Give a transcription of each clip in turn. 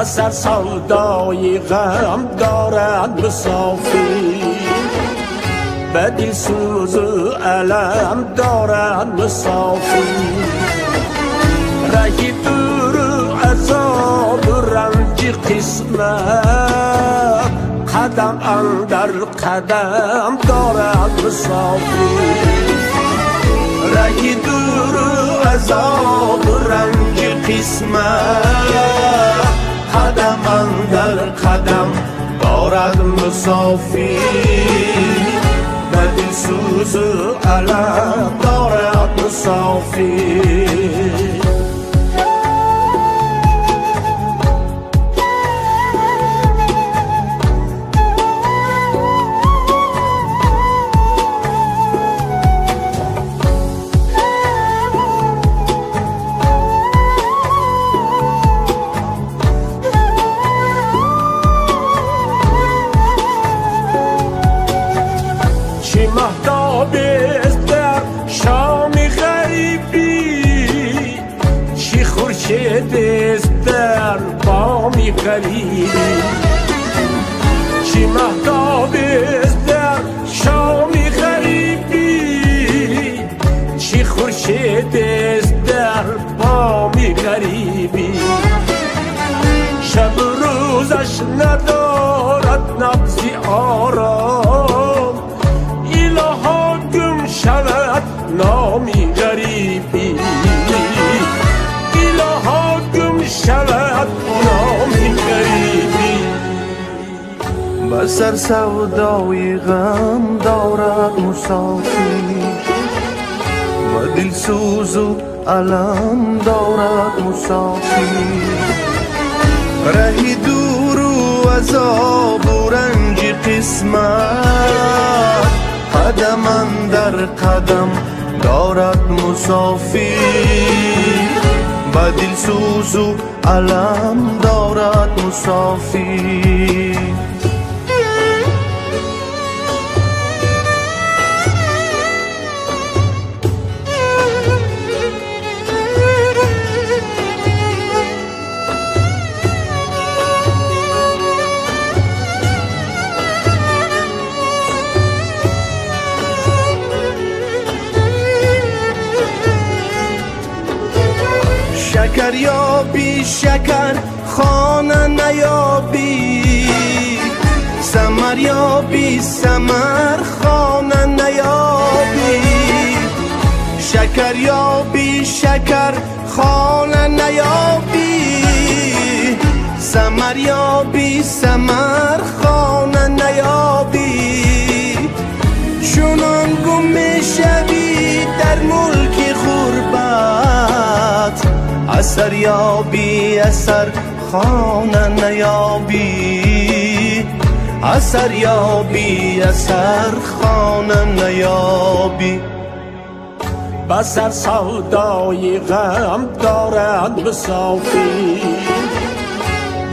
بسر سودای غم دارد مسافی، به دل سوز و علم دارد مسافی. رهی دور عذاب و رنج قسمت، قدم اندر قدم دارد مسافی. رهی دور عذاب و رنج قسمت، قدم اندر قدم دارد مسافی. به دل سوز و علم دارد مسافی. چی مهتاب است در شام غریبی، چی خورشید است در بام غریبی. چی مهتاب است در شام غریبی، چی خورشید است در بام غریبی. شب روزش ندارد نبضی آرام، الها گم شود نامی غریبی. الها گم شود نامی غریبی. بسر سودای غم دارد مسافی، و دل سوز و علم دارد مسافی. رهی دور و عذاب و رنج قسمت، قدم اندر قدم دارد مسافی. به دل سوز و علم دارد مسافی. شکر یابی شکر خانه نیابی، ثمر یابی ثمر خانه نیابی. شکر یابی شکر خانه نیابی، ثمر یابی ثمر خانه نیابی. چنان گم میشوی در ملک غربت، اثر یابی اثر خانه نیابی. اثر یابی اثر خانه نیابی. بسر سودای غم دارد مسافی،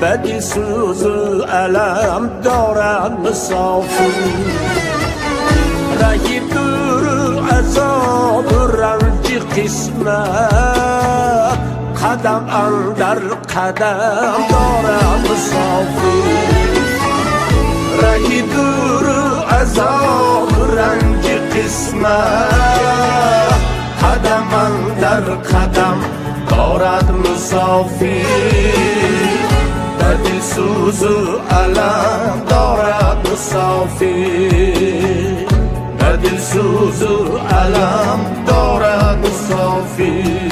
به دل سوز و علم دارد مسافی. رهی دور عذاب و رنج قسمت، قدم اندر قدم دارد مسافی. رهی دور عذاب و رنج قسمت، قدم اندر قدم دارد مسافی. به دل سوز و علم دارد مسافی. به دل سوز و علم دارد مسافی.